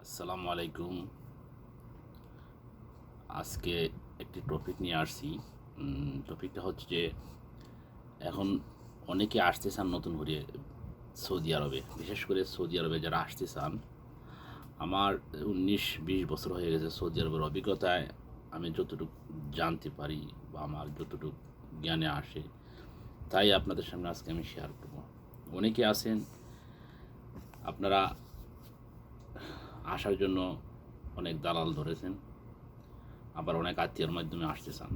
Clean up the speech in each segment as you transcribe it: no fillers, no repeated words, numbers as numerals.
আসসালামু আলাইকুম। আজকে একটি টপিক নিয়ে আসছি। টপিকটা হচ্ছে যে এখন অনেকে আসতে চান নতুন করে সৌদি আরবে, বিশেষ করে সৌদি আরবে যারা আসতে চান। আমার 19-20 বছর হয়ে গেছে সৌদি আরবের অভিজ্ঞতায়। আমি যতটুকু জানতে পারি বা আমার যতটুকু জ্ঞানে আসে, তাই আপনাদের সামনে আজকে আমি শেয়ার করব। অনেকে আছেন আপনারা আসার জন্য অনেক দালাল ধরেছেন, আবার অনেক আত্মীয়র মাধ্যমে আসতে চান।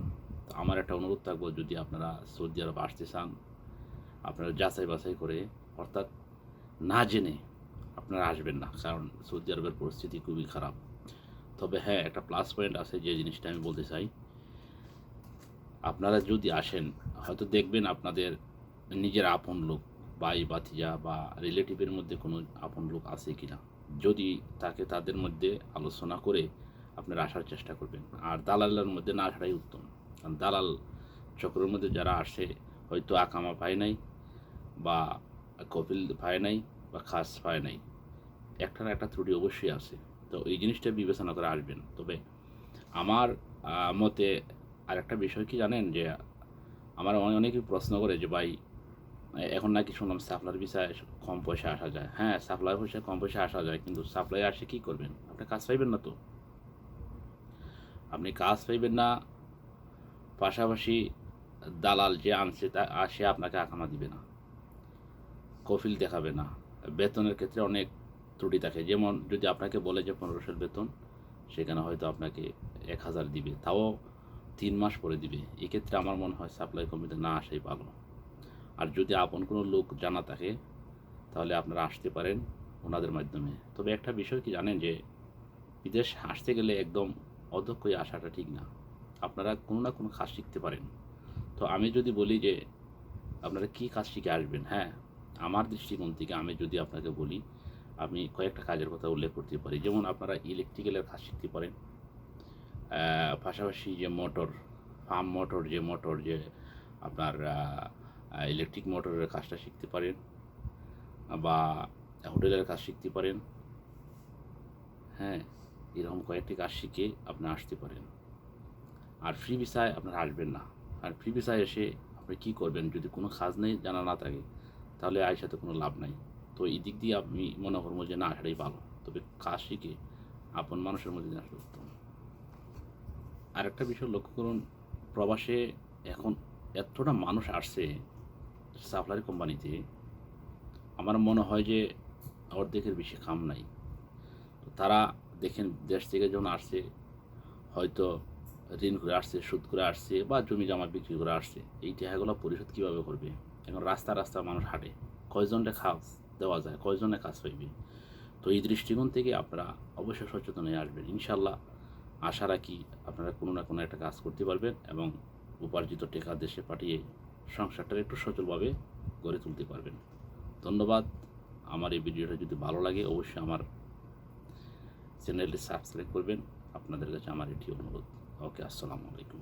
তো আমার একটা অনুরোধ থাকবো, যদি আপনারা সৌদি আরব আসতে চান, আপনারা যাচাই বাছাই করে, অর্থাৎ না জেনে আপনারা আসবেন না, কারণ সৌদি আরবের পরিস্থিতি খুবই খারাপ। তবে হ্যাঁ, একটা প্লাস পয়েন্ট আছে, যে জিনিসটা আমি বলতে চাই। আপনারা যদি আসেন, হয়তো দেখবেন আপনাদের নিজের আপন লোক, ভাই ভাতিজা বা রিলেটিভের মধ্যে কোনো আপন লোক আছে কিনা। যদি তাকে, তাদের মধ্যে আলোচনা করে আপনারা আসার চেষ্টা করবেন। আর দালালের মধ্যে না আসাটাই উত্তম, কারণ দালাল চক্রের মধ্যে যারা আসে, হয়তো আকামা পায় নাই, বা কপিল পায় নাই, বা খাস পায় নাই, একটা না একটা ত্রুটি অবশ্যই আছে। তো এই জিনিসটা বিবেচনা করে আসবেন। তবে আমার মতে আরেকটা বিষয় কি জানেন, যে আমার অনেকেই প্রশ্ন করে যে ভাই, এখন নাকি শুনলাম সাপ্লাইয়ের ভিসায় কম পয়সা আসা যায়। হ্যাঁ, সাপ্লাই পয়সা কম পয়সা আসা যায়, কিন্তু সাপ্লাই আসে কী করবেন? আপনি কাজ পাইবেন না তো। আপনি কাজ পাইবেন না, পাশাপাশি দালাল যে আনছে তা সে আপনাকে আকামা দিবে না, কফিল দেখাবে না। বেতনের ক্ষেত্রে অনেক ত্রুটি থাকে। যেমন যদি আপনাকে বলে যে 1500 বেতন, সেখানে হয়তো আপনাকে 1000 দিবে, তাও 3 মাস পরে দিবে। এক্ষেত্রে আমার মনে হয় সাপ্লাই কমিতে না আসাই ভালো। আর যদি আপন কোনো লোক জানা থাকে, তাহলে আপনারা আসতে পারেন ওনাদের মাধ্যমে। তবে একটা বিষয় কি জানেন, যে বিদেশ আসতে গেলে একদম অদক্ষ হয়ে আসাটা ঠিক না। আপনারা কোনো না কোনো কাজ শিখতে পারেন। তো আমি যদি বলি যে আপনারা কী কাজ শিখে আসবেন, হ্যাঁ, আমার দৃষ্টিকোণ থেকে আমি যদি আপনাকে বলি, আমি কয়েকটা কাজের কথা উল্লেখ করতে পারি। যেমন আপনারা ইলেকট্রিক্যালের কাজ শিখতে পারেন, পাশাপাশি যে মোটর, পাম্প মোটর, যে মোটর যে আপনার ইলেকট্রিক মোটরের কাজটা শিখতে পারেন, বা হোটেলের কাজ শিখতে পারেন। হ্যাঁ, এরকম কয়েকটি কাজ শিখে আপনি আসতে পারেন। আর ফ্রি ভিসায় আপনারা আসবেন না। আর ফ্রি ভিসায় এসে আপনি কী করবেন, যদি কোনো কাজ নেই, জানা না থাকে, তাহলে আইসাতে কোনো লাভ নাই। তো এই দিক দিয়ে আমি মনে করবো যে না আসাটাই ভালো। তবে কাজ শিখে আপন মানুষের মধ্যে দিয়ে আসলে উত্তম। আরেকটা বিষয় লক্ষ্য করুন, প্রবাসে এখন এতটা মানুষ আসছে সাপ্লাই কোম্পানিতে, আমার মনে হয় যে অর্ধেকের বেশি কাম নাই। তো তারা দেখেন, দেশ থেকে যখন আসছে, হয়তো ঋণ করে আসছে, সুদ করে আসছে, বা জমি জমা বিক্রি করে আসছে। এই টাকাগুলো পরিশোধ কীভাবে করবে? এখন রাস্তা রাস্তা মানুষ হাঁটে, কয়জনটা কাজ দেওয়া যায়, কয়জনে কাজ পাইবে? তো এই দৃষ্টিকোণ থেকে আপনারা অবশ্যই সচেতন হয়ে আসবেন। ইনশাল্লাহ আশা রাখি আপনারা কোনো না কোনো একটা কাজ করতে পারবেন, এবং উপার্জিত টাকা দেশে পাঠিয়ে সংসারটা একটু সচলভাবে গড়ে তুলতে পারবেন। ধন্যবাদ। আমার এই ভিডিওটা যদি ভালো লাগে, অবশ্যই আমার চ্যানেলটি সাবস্ক্রাইব করবেন। আপনাদের কাছে আমার এটি অনুরোধ। ওকে, আসসালামু আলাইকুম।